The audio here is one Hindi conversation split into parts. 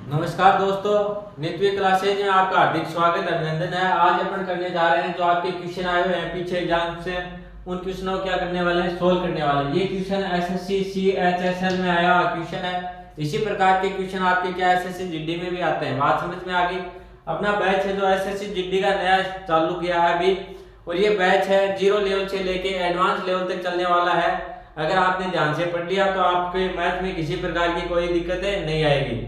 नमस्कार दोस्तों, नित्य क्लासेज में आपका हार्दिक स्वागत अभिनंदन है। आज अपन करने जा रहे हैं जो आपके क्वेश्चन आए हुए हैं पीछे एग्जाम से, उन क्वेश्चनों को क्या करने वाले हैं, सोल्व करने वाले हैं। ये क्वेश्चन एसएससी सीएचएसएल में आया क्वेश्चन है। इसी प्रकार के क्वेश्चन आपके क्या एसएससी जीडी में भी आते हैं। बात समझ में आ गई। अपना बैच है जो एसएससी जीडी का नया चालू किया है अभी, और ये बैच है 0 लेवल से लेके एडवांस लेवल तक चलने वाला है। अगर आपने ध्यान से पढ़ लिया तो आपके मैथ में किसी प्रकार की कोई दिक्कतें नहीं आएगी।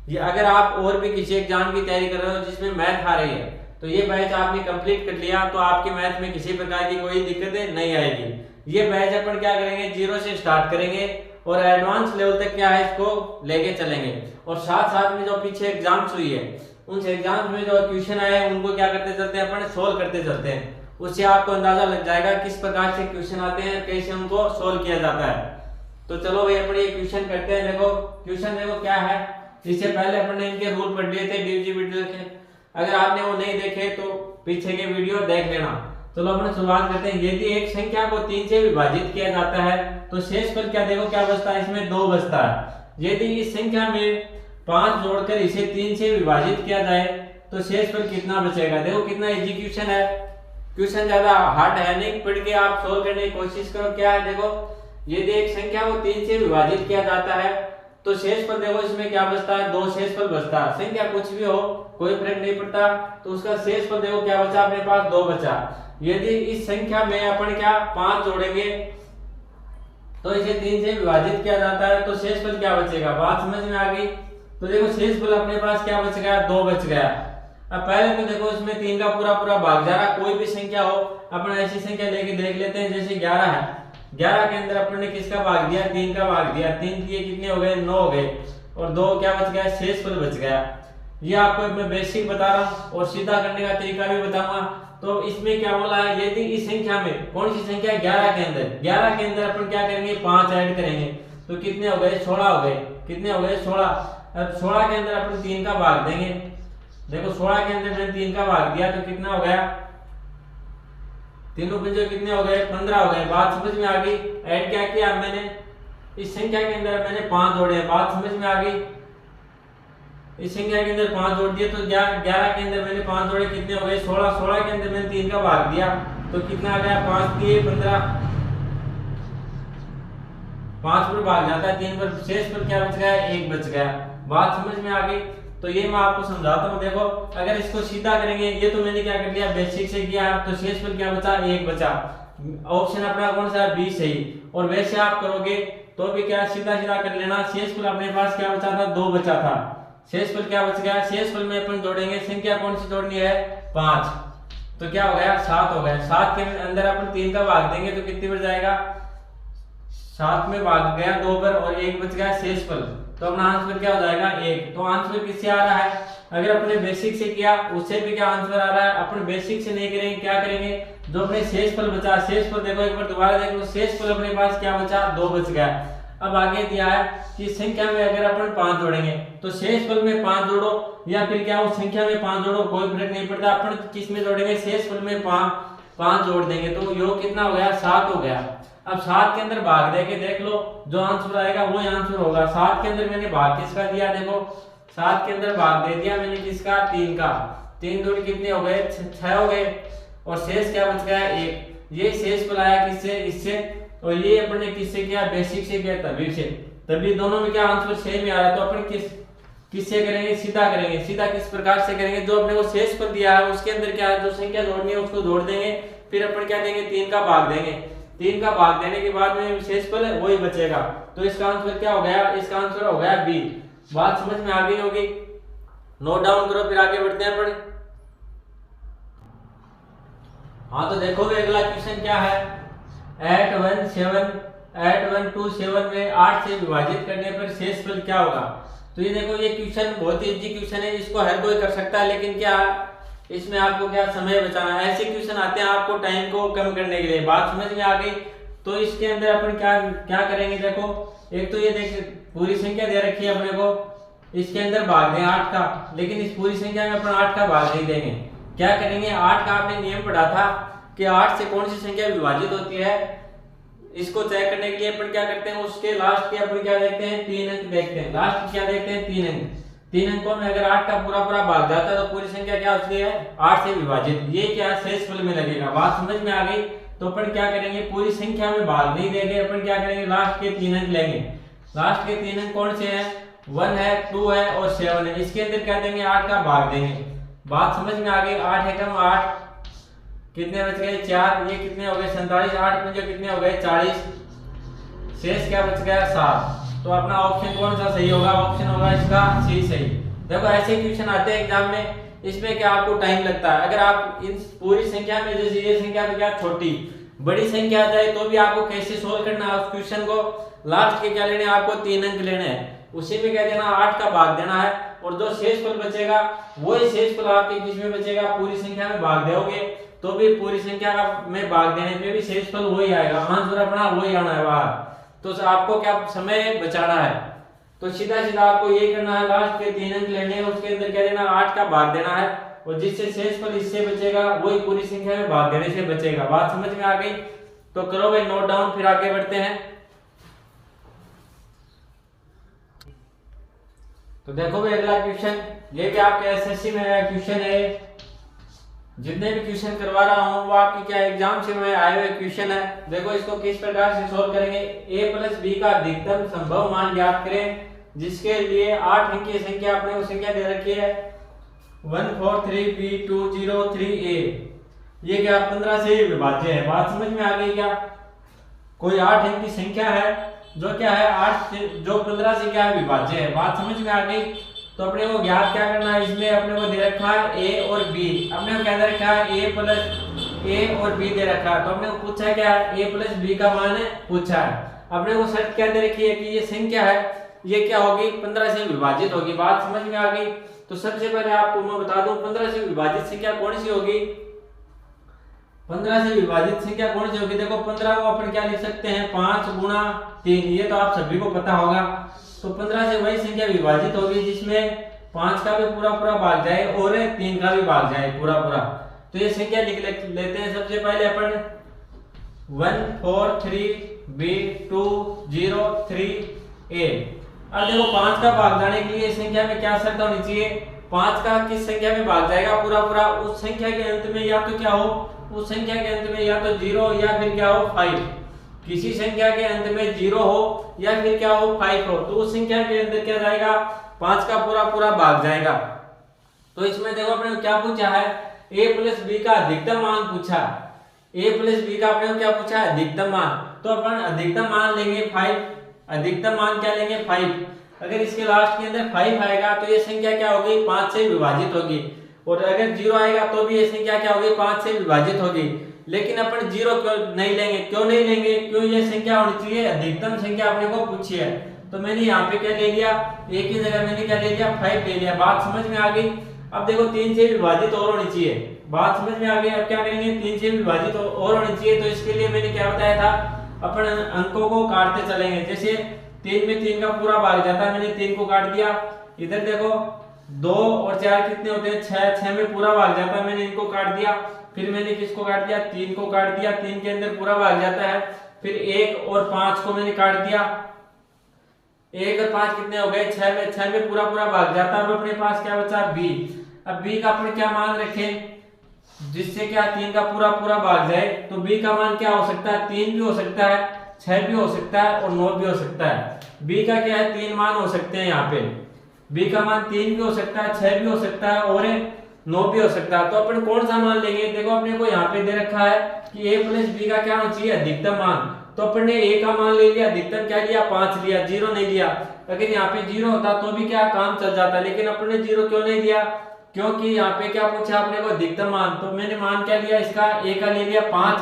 ये अगर आप और भी किसी एग्जाम की तैयारी कर रहे हो जिसमें मैथ आ रही है, तो ये बैच आपने कंप्लीट कर लिया तो आपके मैथ में किसी प्रकार की कोई दिक्कतें नहीं आएगी। ये बैच अपन क्या करेंगे, 0 से स्टार्ट करेंगे और एडवांस लेवल तक क्या है इसको लेके चलेंगे। और साथ साथ में जो पीछे एग्जाम्स हुई है, उन एग्जाम्स में जो क्वेश्चन आए हैं उनको क्या करते चलते हैं, अपन सोल्व करते चलते हैं। उससे आपको अंदाजा लग जाएगा किस प्रकार से क्वेश्चन आते हैं, कैसे उनको सोल्व किया जाता है। तो चलो भाई अपन ये क्वेश्चन करते हैं। देखो क्वेश्चन देखो क्या है। इससे पहले अपन ने इनके रूल पढ़ लिए थे डिविजिबिलिटी के। अगर आपने वो नहीं देखे तो पीछे के वीडियो देख लेना। चलो अपन शुरुआत करते हैं। यदि एक संख्या को 3 से विभाजित किया जाता है तो शेषफल क्या देखो क्या बचता है, इसमें 2 बचता है। यदि इस संख्या में 5 जोड़कर इसे 3 से विभाजित किया जाए तो शेषफल कितना बचेगा। देखो कितना इजी क्वेश्चन है। क्वेश्चन ज्यादा हार्ड है नहीं, पढ़ के आप सोल्व करने की कोशिश करो। क्या है देखो, यदि एक संख्या को 3 से विभाजित किया जाता है तो शेषफल देखो इसमें क्या बचता है, 2 शेषफल बचता है। संख्या कुछ भी हो कोई फर्क नहीं पड़ता, तो उसका शेषफल देखो क्या बचा, अपने पास 2 बचा। यदि इस संख्या में अपन क्या 5 जोड़ेंगे तो इसे 3 से विभाजित किया जाता है तो शेषफल क्या बचेगा। बात समझ में आ गई। तो देखो शेषफल अपने पास क्या बच गया, 2 बच गया। अब पहले तो देखो इसमें 3 का पूरा पूरा भाग जा रहा, कोई भी संख्या हो अपन ऐसी संख्या लेके देख लेते हैं। जैसे 11 है, 11 के अंदर अपन ने किसका भाग दिया, 3 का भाग दिया। 3 दिए कितने हो गए, 9 हो गए, और 2 क्या बच गया, शेषफल बच गया। ये आपको मैं बेसिक बता रहा हूँ और सीधा करने का तरीका भी बताऊंगा। तो इसमें क्या बोला है, यदि इस संख्या में कौन सी संख्या है, 11 के अंदर, 11 के अंदर अपन क्या करेंगे, 5 ऐड करेंगे तो कितने हो गए, 16 हो गए। कितने हो गए, 16। अब 16 के अंदर अपन 3 का भाग देंगे। देखो 16 के अंदर मैंने 3 का भाग दिया तो कितना हो गया, तीनों पंजे कितने हो गए, 15 हो गए। बात समझ में आ गई। ऐड क्या किया मैंने, इस संख्या के अंदर मैंने 5 जोड़े। बात समझ में आ गई। इस संख्या के अंदर 5 जोड़ दिए तो 11 के अंदर मैंने 5 जोड़े, कितने हो गए, 16। 16 के अंदर मैंने 3 का भाग दिया तो कितना आ गया, 5 दिए 15। 5 पर भाग जाता है 3 पर, शेष पर क्या बच गया, 1 बच गया। बात समझ में आ गई। तो ये मैं आपको समझाता हूँ। देखो अगर इसको सीधा करेंगे, ये तो मैंने क्या कर दिया, बेसिक से किया, तो शेषफल क्या बचा, 1 बचा। ऑप्शन अपना कौन सा है, बी सही। और वैसे आप करोगे तो भी क्या सीधा सीधा कर लेना। शेषफल अपने पास क्या बचा था, 2 बचा था। शेषफल क्या बच गया, शेषफल में अपन जोड़ेंगे, संख्या कौन सी जोड़नी है, 5। तो क्या हो गया, 7 हो गया। 7 के अंदर अपन 3 का भाग देंगे तो कितनी बच जाएगा, 7 में भाग गया 2 पर और 1 बच गया शेषफल। तो अपना आंसर क्या हो जाएगा, 1। तो आंसर किससे आ रहा है, अगर अपने बेसिक से किया उससे भी क्या आंसर आ रहा है। अपन बेसिक से नहीं करेंगे, क्या करेंगे, जो अपने शेषफल बचा, शेषफल देखो एक बार दोबारा देख लो, शेषफल अपने पास क्या बचा, 2 बच गया। अब आगे दिया है कि संख्या में अगर अपन 5 जोड़ेंगे तो शेषफल में 5 जोड़ो या फिर क्या उस संख्या में 5 जोड़ो, कोई फर्क नहीं पड़ता। अपन किस में जोड़ेंगे, शेषफल में 5 जोड़ देंगे तो योग कितना हो गया, 7 हो गया। अब 7 के अंदर भाग दे के देख लो, जो आंसर आएगा वो आंसर होगा। 7 के अंदर मैंने भाग किसका दिया, देखो 7 के अंदर भाग दे दिया मैंने किसका, 3 का। 3 दूनी कितने हो गए, 6 हो गए, और शेष क्या बच गया, 1। ये शेष बनाया किससे, इससे, और ये अपने किससे किया, बेसिक से किया, तभी दोनों में क्या आंसर सेम ही आ रहा है। तो अपन किससे करेंगे, सीधा करेंगे। सीधा किस प्रकार से करेंगे, जो अपने को शेष पर दिया है उसके अंदर क्या जो संख्या जोड़नी है उसको जोड़ देंगे, फिर अपन क्या देंगे, 3 का भाग देंगे। 3 का भाग देने के बाद में शेषफल है वही बचेगा। तो इसका आंसर क्या हो गया, इसका आंसर हो गया बी। बात समझ में आ गई होगी, नोट डाउन करो फिर आगे बढ़ते हैं पढ़े। हाँ तो देखो अगला क्वेश्चन क्या है, 8,1,2,7 में 8 से विभाजित करने पर शेषफल क्या होगा। तो ये देखो ये क्वेश्चन बहुत ही इजी क्वेश्चन है, इसको हर कोई कर सकता है, लेकिन क्या इसमें आपको क्या समय बचाना है। ऐसे क्वेश्चन आते हैं आपको टाइम को कम करने के लिए। बात समझ में आ गई। तो इसके अंदर अपन क्या क्या करेंगे, देखो एक तो ये देख पूरी संख्या दे रखी है अपने को, इसके अंदर भाग दें 8 का, लेकिन इस पूरी संख्या में अपन 8 का भाग नहीं देंगे। क्या करेंगे, 8 का आपने नियम पढ़ा था कि 8 से कौन सी संख्या विभाजित होती है, इसको चेक करने के लिए अपन क्या करते हैं, उसके लास्ट के अपन क्या देखते हैं, 3 अंक देखते हैं। लास्ट क्या देखते हैं, 3 अंक। 3 अंकों में अगर 8 का पूरा पूरा भाग जाता है तो पूरी संख्या क्या होती है 8 से विभाजित। ये क्या शेषफल में लगेगा। बात समझ में आ गई। तो अपन क्या करेंगे, पूरी संख्या में भाग नहीं देंगे, अपन क्या करेंगे लास्ट के 3 अंक लेंगे। लास्ट के 3 अंक कौन से हैं, 1 है, 2 है और 7 है। इसके अंदर क्या देंगे 8 का भाग देंगे। बात समझ में आ गई। 8 एकम 8, कितने बच गए 4, ये कितने हो गए 47, 8 पंजे कितने हो गए 40, शेष क्या बच गया 7। तो अपना ऑप्शन कौन सा सही होगा, ऑप्शन होगा इसका सी सही। देखो ऐसे क्वेश्चन आते हैं एग्जाम में, इसमें क्या आपको टाइम लगता है। अगर आप इन पूरी संख्या में, जैसे ये संख्या तो क्या छोटी, बड़ी संख्या आ जाए तो भी आपको कैसे सोल्व करना है उस क्वेश्चन को, लास्ट के क्या लेने हैं आपको 3 अंक लेने हैं, उसी में क्या देना 8 का भाग देना है और जो शेषफल बचेगा वही शेषफल आपके बीच में बचेगा। पूरी संख्या में भाग दोगे तो भी पूरी संख्या में भाग देने पे भी शेषफल वही आएगा, आंसर अपना वही आना है बाहर। तो आपको क्या समय बचाना है, तो सीधा सीधा आपको ये करना है, लास्ट के 3 अंक लेने हैं, उसके अंदर क्या देना 8 का भाग देना है और जिससे शेषफल इससे बचेगा वही पूरी संख्या में भाग देने से बचेगा। बात समझ में आ गई। तो करो भाई नोट डाउन, फिर आगे बढ़ते हैं। तो देखो भाई अगला क्वेश्चन, ये भी आपके एसएससी में क्वेश्चन है। जितने भी क्वेश्चन करवा रहा हूं वो आपकी क्या एग्जाम से में आए हुए क्वेश्चन है। देखो इसको किस प्रकार से सोल्व करेंगे। a प्लस बी का अधिकतम संभव मान ज्ञात करें, जिसके लिए 8 अंकीय संख्या अपने को संख्या दे रखी है 143b203a। ये क्या 15 से विभाज्य है। बात समझ में आ गई क्या। कोई 8 अंक की संख्या है जो क्या है 8 से, जो 15 से क्या है विभाज्य है। बात समझ में आ गई। तो अपने को ज्ञात क्या करना है, इसमें अपने को दे रखा है a और b, अपने को क्या दे रखा है a प्लस a और b दे रखा है। तो अपने को पूछा है क्या है a प्लस b का मान है पूछा है। अपने को शर्त क्या दे रखी है कि ये संख्या है ये क्या होगी 15 से विभाजित होगी। बात समझ में आ गई। तो सबसे पहले आपको मैं बता दूं 15 से विभाजित संख्या कौन सी होगी। 15 से विभाजित संख्या कौन सी होगी। देखो 15 को अपन क्या लिख सकते हैं 5 गुणा 3, ये तो आप सभी को पता होगा। तो 15 से वही संख्या विभाजित होगी जिसमें 5 का भी पूरा पूरा भाग जाए और 3 का भी भाग जाए पूरा पूरा। तो ये संख्या लिख लेते हैं। सबसे पहले अपन 143b203a। अब देखो 5 का भाग जाने के लिए संख्या में क्या शर्त होनी चाहिए, 5 का किस संख्या में भाग जाएगा पूरा पूरा, उस संख्या के अंत में या तो क्या हो, उस संख्या के अंत में या तो 0 या फिर क्या हो 5। किसी संख्या के अंत में 0 हो या फिर क्या हो 5 हो, तो उस संख्या के अंदर क्या जाएगा 5 का पूरा पूरा भाग जाएगा। तो इसमें देखो अपने क्या पूछा है a प्लस बी का अधिकतम मान पूछा। a प्लस बी का अपने क्या पूछा है अधिकतम मान। तो अपन अधिकतम मान लेंगे 5। अधिकतम मान क्या लेंगे 5। अगर इसके लास्ट के अंदर 5 आएगा तो ये संख्या क्या होगी 5 से विभाजित होगी, और अगर 0 आएगा तो भी ये संख्या क्या होगी 5 से विभाजित होगी। लेकिन अपन 0 क्यों नहीं लेंगे, क्यों नहीं लेंगे, क्यों ये संख्या होनी चाहिए अधिकतम संख्या अपने को पूछी है। तो मैंने यहाँ पे क्या ले लिया, एक ही जगह मैंने क्या ले लिया 5 ले लिया। बात समझ में आ गई। अब देखो 3 से विभाजित और होनी चाहिए। बात समझ में आ गई। अब क्या करेंगे 3 से विभाजित और होनी चाहिए। तो इसके लिए मैंने क्या बताया था, अपन अंकों को काटते चलेंगे। जैसे 3 में 3 का पूरा भाग जाता है, मैंने 3 को काट दिया। इधर देखो 2 और 4 कितने होते हैं 6, 6 में पूरा भाग जाता है, मैंने इनको काट दिया। फिर मैंने किसको काट दिया 3 को काट दिया, 3 के अंदर पूरा भाग जाता है। फिर 1 और 5 को मैंने काट दिया, 1 और 5 कितने हो गए 6 में, 6 में पूरा पूरा भाग जाता है। अब अपने पास क्या बचा b। अब b का अपन क्या मान रखें जिससे क्या 3 का पूरा पूरा भाग जाए। तो b का मान क्या हो सकता है 3 भी हो सकता है, 6 भी हो सकता है और 9 भी हो सकता है। b का क्या है 3 मान हो सकते हैं। यहाँ पे b का मान 3 भी हो सकता है, 6 भी हो सकता है और 9 भी हो सकता है। तो अपन कौन सा मान लेंगे, देखो अपने को यहाँ पे दे रखा है कि a प्लस बी का क्या होना चाहिए अधिकतम मान। तो अपन ने a का मान ले लिया, अधिकतम क्या लिया 5 लिया, 0 नहीं लिया। अगर यहाँ पे 0 होता तो भी क्या काम चल जाता, लेकिन अपन ने 0 क्यों नहीं लिया, क्योंकि यहाँ पे क्या पूछा अपने को अधिकतम मान। तो मैंने मान क्या लिया इसका a का ले लिया 5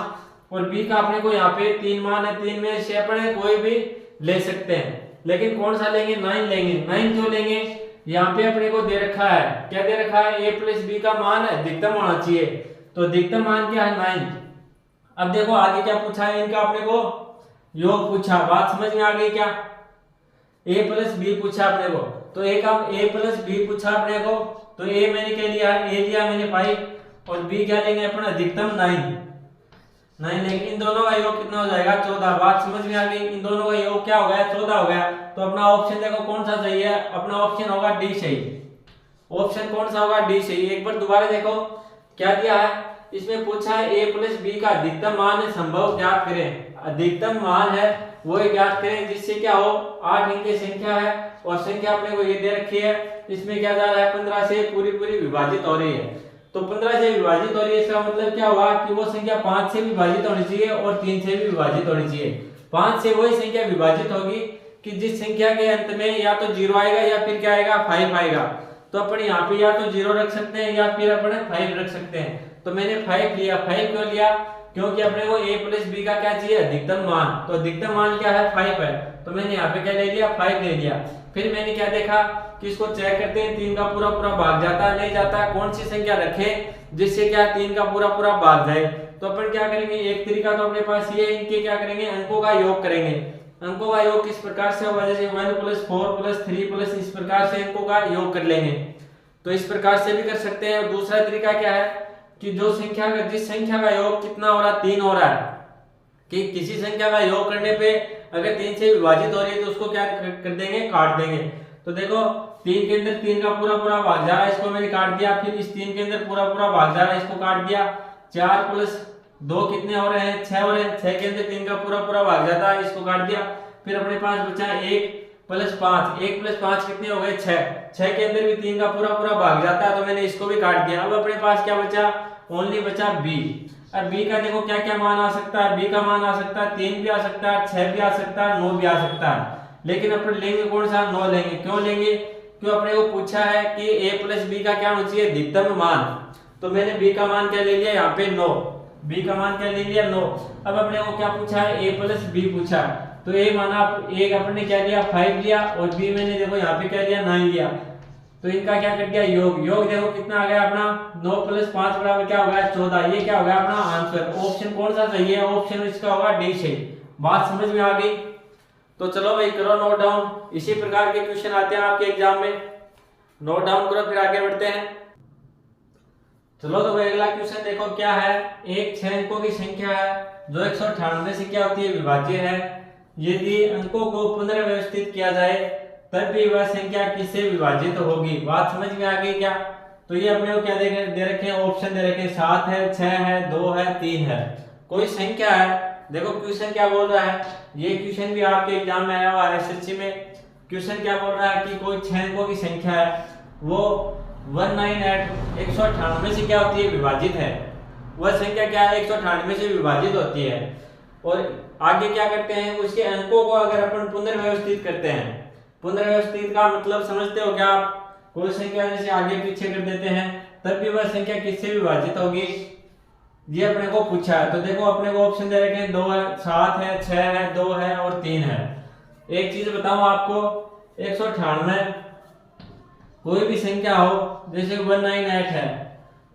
और b का अपने को यहाँ पे 3 मान है। 3 में से अपन कोई भी ले सकते हैं, लेकिन कौन सा लेंगे 9 लेंगे। 9 क्यों लेंगे, यहाँ पे अपने को दे रखा है, क्या दे रखा है a प्लस बी का मान अधिकतम होना चाहिए। तो अधिकतम मान क्या है 9। अब देखो आगे क्या पूछा है, इनका अपने को योग पूछा। बात समझ में आ गई क्या, a प्लस बी पूछा अपने को। तो a का a प्लस बी पूछा अपने को। तो a मैंने क्या लिया, a लिया मैंने 5 और b क्या लेंगे अपन अधिकतम 9। नहीं, लेकिन इन दोनों का योग कितना हो जाएगा 14। बात समझ में आ गई। इन दोनों का योग क्या हो गया 14 हो गया। तो अपना ऑप्शन देखो कौन सा सही है, अपना ऑप्शन होगा डी सही। ऑप्शन कौन सा होगा डी सही। एक बार दोबारा देखो क्या दिया है, इसमें पूछा है ए प्लस बी का अधिकतम मान है संभव ज्ञात करें। अधिकतम मान है वो ज्ञात करें जिससे क्या हो 8 अंकीय संख्या है और संख्या अपने को ये दे रखी है, इसमें क्या जा रहा है 15 से पूरी पूरी विभाजित हो रही है। तो 15 से विभाजित हो रही है, इसका मतलब क्या हुआ कि वो संख्या 5 से विभाजित होनी चाहिए और 3 से भी विभाजित होनी चाहिए। 5 से वही संख्या विभाजित होगी कि जिस संख्या के अंत में या तो 0 आएगा या फिर क्या आएगा 5 आएगा। तो अपन यहाँ पे या तो 0 रख सकते हैं या फिर अपन 5 रख सकते हैं। तो मैंने 5 लिया। 5 क्यों लिया, क्योंकि अपने को a प्लस बी का क्या चाहिए अधिकतम मान। तो अधिकतम मान क्या है 5 है, तो मैंने यहाँ पे क्या ले लिया 5 ले लिया। फिर मैंने क्या देखा कि इसको चेक करते हैं 3 का पूरा पूरा भाग जाता है नहीं जाता, कौन सी संख्या रखे जिससे क्या 3 का पूरा पूरा भाग जाए। तो अपन क्या करेंगे, एक तरीका तो अपने पास ये है, इनके क्या करेंगे अंकों का योग करेंगे। अंकों का योग किस प्रकार से होगा, जैसे 1 + 4 + 3 + इस प्रकार से अंकों का योग कर लेंगे। तो इस प्रकार से भी कर सकते हैं। दूसरा तरीका क्या है कि जो संख्या का जिस संख्या का योग कितना हो रहा है 3 हो रहा है, कि किसी संख्या का योग करने पे अगर 3 से विभाजित हो रही है तो उसको क्या कर देंगे काट देंगे। तो देखो 3 के अंदर 3 का पूरा पूरा भाग जा रहा है, इसको मैंने काट दिया। फिर इस 3 के अंदर पूरा पूरा भाग जा रहा है, इसको काट दिया। 4 + 2 कितने हो रहे हैं 6 हो रहे हैं। 6 के अंदर 3 का पूरा पूरा भाग जाता है, इसको काट दिया। फिर अपने पास बचा 1 + 5। 1 + 5 कितने हो गए 6। 6 के अंदर भी 3 का पूरा पूरा भाग जाता है, तो मैंने इसको भी काट दिया। अब अपने पास क्या बचा, ओनली बचा बी। अब बी का देखो क्या क्या मान आ सकता है। बी का मान आ सकता है 3 भी आ सकता है, 6 भी आ सकता है, 9 भी आ सकता है। लेकिन अपन लेंगे कौन सा 9 लेंगे। क्यों लेंगे, क्यों अपने को पूछा है कि a + b का क्या होना चाहिए अधिकतम मान। तो मैंने b का मान क्या ले लिया यहाँ पे 9। b का मान क्या ले लिया 9। अब अपने को क्या पूछा है a + b पूछा है, तो a माना a अपने क्या लिया 5 लिया और b मैंने देखो यहाँ पे क्या लिया 9 लिया। तो इनका क्या कर दिया योग। योग देखो कितना आ गया अपना 9 + 5 बराबर क्या हो गया 14। ये क्या हो गया अपना आंसर। ऑप्शन कौन सा सही है, ऑप्शन इसका होगा डी सही। बात समझ में आ गई। तो चलो भाई करो नोट डाउन। इसी प्रकार के क्वेश्चन आते हैं आपके एग्जाम में, नोट डाउन करो फिर आगे बढ़ते हैं। चलो तो भाई अगला क्वेश्चन देखो क्या है। एक 6 अंकों की संख्या है जो 198 से क्या होती है विभाज्य है। यदि अंकों को पुनर्व्यवस्थित किया जाए तब भी वह संख्या किससे विभाजित होगी। बात समझ में आ गई क्या। तो ये अपने को क्या दे रखे हैं, ऑप्शन दे रखे हैं 7 है 6 है 2 है 3 है। कोई संख्या है, देखो क्वेश्चन क्या बोल रहा है, ये क्वेश्चन भी आपके एग्जाम में आया हुआ है एसएससी में। क्वेश्चन क्या बोल रहा है कि कोई 6 अंकों की संख्या है वो 198 198 से क्या होती है विभाजित है। वह संख्या क्या है 198 से विभाजित होती है। और आगे क्या करते हैं, उसके अंकों को अगर अपन पुनर्व्यवस्थित करते हैं, पुनर्व्यवस्थित का मतलब समझते हो क्या आप, कोई संख्या जैसे आगे पीछे कर देते हैं तब भी वह संख्या किससे विभाजित होगी, ये अपने को पूछा है। तो देखो अपने को ऑप्शन दे रखे हैं 2 है 7 है 6 है 2 है और 3 है। एक चीज बताऊं आपको, 198 कोई भी संख्या हो जैसे 198 है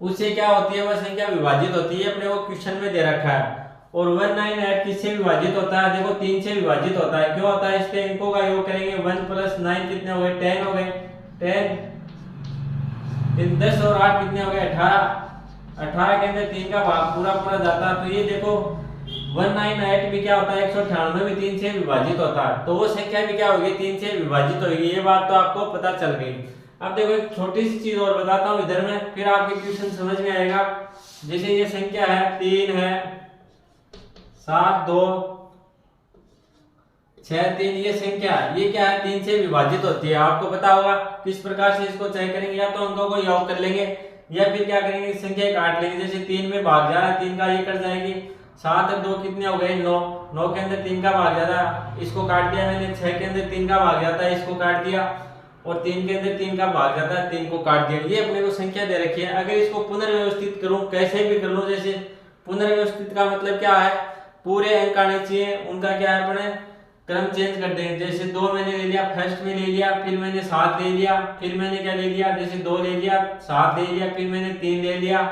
उससे क्या होती है वह संख्या विभाजित होती है, अपने को क्वेश्चन में दे रखा है। और 198 किससे विभाजित होता है, देखो 3 से विभाजित होता है। क्यों होता है, इसके अंकों का योग करेंगे 1 + 9 कितने हो गए 10 हो गए। 10 10 और 8 कितने हो गए 18। 18 के अंदर 3 का भाग पूरा पूरा जाता है। तो ये देखो 198 भी क्या होता है 198 भी 3 से विभाजित होता है। तो वो संख्या भी क्या होगी 3 से विभाजित होगी। ये बात तो आपको पता चल गई। अब देखो एक छोटी सी चीज और बताता हूँ इधर में, फिर आपके क्वेश्चन समझ में आएगा। जैसे ये संख्या है 3 है 7 2 6 3, ये संख्या ये क्या है 3 से विभाजित होती है। आपको पता होगा किस प्रकार से इसको चेक करेंगे, या तो अंकों को योग कर लेंगे या फिर क्या करेंगे संख्या काट लेंगे। जैसे 3 में भाग जा रहा है 3 का ये कट जाएगी। 7 और 2 कितने हो गए 9। 9 के अंदर 3 का भाग जाता है, इसको काट दिया मैंने। 6 के अंदर 3 का भाग जाता है, इसको काट दिया। और 3 के अंदर 3 का भाग जाता है, 3 को काट दिया। ये अपने को संख्या दे रखी है। अगर इसको पुनर्व्यवस्थित करूं कैसे भी कर लूं, जैसे पुनर्व्यवस्थित का मतलब क्या है, पूरे अंक आने चाहिए, उनका क्या है अपने क्रम चेंज कर देंगे। जैसे 2 मैंने ले लिया, फर्स्ट में ले लिया, फिर मैंने 7 ले लिया, फिर मैंने क्या ले लिया, जैसे 2 ले लिया 7 ले लिया, फिर मैंने 3 ले लिया,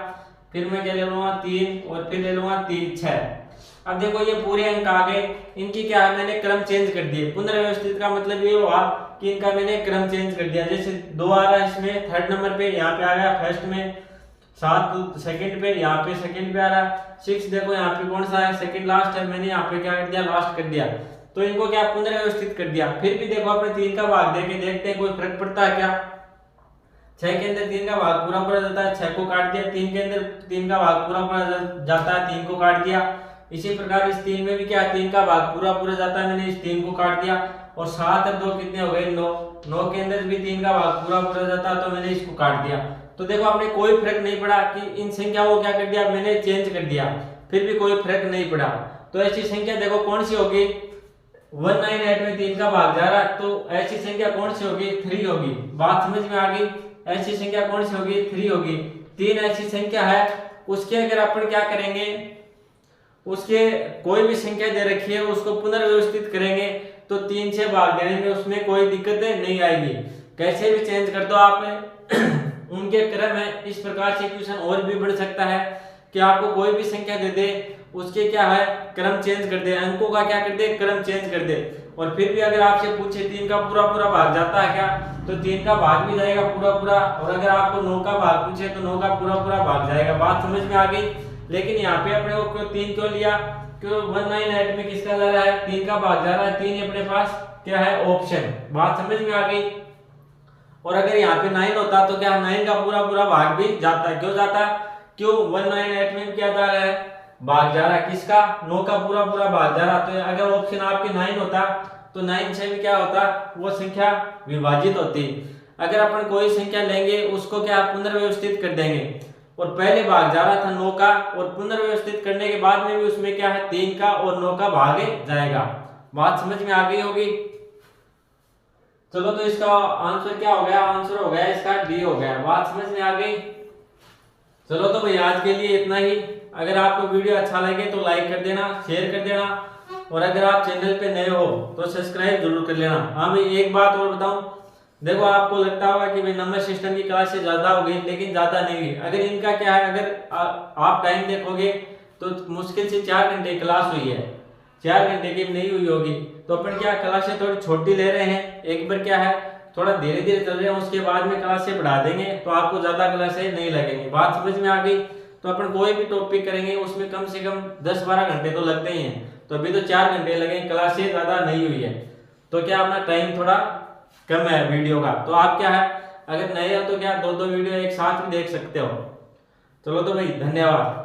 फिर मैं क्या ले लूंगा 3 और फिर ले लूंगा 3 6। अब देखो ये पूरे अंक आ गए, इनकी क्या है मैंने क्रम चेंज कर दिए। पुनर्व्यवस्थित का मतलब ये हुआ कि इनका मैंने क्रम चेंज कर दिया। जैसे 2 आ रहा है इसमें थर्ड नंबर पे, यहाँ पे आ गया फर्स्ट में, 7 सेकंड पे, यहाँ पे सेकंड पे आ रहा है। 6 देखो यहाँ पे कौन सा है, सेकंड लास्ट है, मैंने यहाँ पे क्या कर दिया, लास्ट कर दिया। तो इनको क्या पुनर्व्यवस्थित कर दिया। फिर भी देखो अपने 3 का भाग देके देखते हैं कोई फर्क पड़ता है क्या। 6 के अंदर 3 का भाग पूरा पूरा जाता है, 6 को काट दिया। 3 के अंदर 3 का भाग पूरा पूरा जाता है, 3 को काट दिया। इसी प्रकार इस 3 में भी क्या 3 का भाग पूरा पूरा जाता है, मैंने इस 3 को काट दिया। और 7 और 2 कितने हो गए, 9। 9 के अंदर भी 3 का भाग पूरा पूरा जाता है, तो मैंने इसको काट दिया। तो देखो आपने कोई फर्क नहीं पड़ा कि इन संख्याओं को क्या कर दिया, मैंने चेंज कर दिया, फिर भी कोई फर्क नहीं पड़ा। तो ऐसी संख्या देखो कौन सी होगी, 198 में 3 का भाग जा रहा है, तो ऐसी संख्या कौन सी होगी, 3 होगी। बात समझ में आ गई। ऐसी संख्या कौन सी होगी, 3 होगी। 3 ऐसी संख्या है, उसके अगर अपन क्या करेंगे, उसके कोई भी संख्या दे रखी है उसको पुनर्व्यवस्थित करेंगे तो 3 से भाग देने में उसमें कोई दिक्कत नहीं आएगी। कैसे भी चेंज कर दो आप उनके क्रम है। इस प्रकार से क्वेश्चन और भी बढ़ सकता है कि आपको कोई भी संख्या दे दे, उसके क्या है क्रम चेंज कर दे, अंकों का क्या कर दे, क्रम चेंज कर दे। और फिर भी अगर आपसे पूछे 3 का पूरा पूरा भाग जाता है क्या, तो 3 का भाग भी जाएगा पूरा पूरा। और अगर आपको 9 का भाग पूछे तो 9 का पूरा पूरा भाग जाएगा। बात समझ में आ गई। लेकिन यहाँ पे अपने को 3 क्यों लिया, क्यों 198 में किसका जा रहा है, 3 का भाग जा रहा है। 3 अपने पास क्या है, ऑप्शन। बात समझ में आ गई। और अगर यहाँ पे 9 होता तो क्या 9 का पूरा पूरा भाग भी जाता है। क्यों जाता है, क्यों 198 में क्या जा रहा है, भाग जा रहा है किसका, 9 का पूरा पूरा भाग जा रहा। तो अगर ऑप्शन आपके 9 होता तो 9 से भी क्या होता, वो संख्या विभाजित होती। अगर अपन कोई संख्या लेंगे उसको क्या पुनर्व्यवस्थित कर देंगे, और पहले भाग जा रहा था 9 का, और पुनर्व्यवस्थित करने के बाद में भी उसमें क्या है 3 का और 9 का भाग जाएगा। बात समझ में आ गई होगी। चलो तो इसका आंसर क्या हो गया, आंसर हो गया इसका डी हो गया। बात समझ में आ गई। चलो तो भाई आज के लिए इतना ही। अगर आपको वीडियो अच्छा लगे तो लाइक कर देना, शेयर कर देना, और अगर आप चैनल पे नए हो तो सब्सक्राइब जरूर कर लेना। हाँ भाई एक बात और बताऊं, देखो आपको लगता होगा कि भाई नंबर सिस्टम की क्लासेस ज्यादा हो गई, लेकिन ज्यादा नहीं हुई। अगर इनका क्या है, अगर आप टाइम देखोगे तो मुश्किल से 4 घंटे क्लास हुई है, 4 घंटे की नहीं हुई होगी। तो अपन क्या क्लासें थोड़ी छोटी ले रहे हैं, एक बार क्या है थोड़ा धीरे धीरे चल रहे हैं, उसके बाद में क्लासें बढ़ा देंगे तो आपको ज्यादा क्लासें नहीं लगेंगी। बात समझ में आ गई। तो अपन कोई भी टॉपिक करेंगे उसमें कम से कम 10-12 घंटे तो लगते ही हैं। तो अभी तो 4 घंटे लगेंगे, क्लासें ज्यादा नहीं हुई है, तो क्या अपना टाइम थोड़ा कम है वीडियो का। तो आप क्या है अगर नए हो तो क्या 2-2 वीडियो एक साथ भी देख सकते हो। चलो तो भाई धन्यवाद।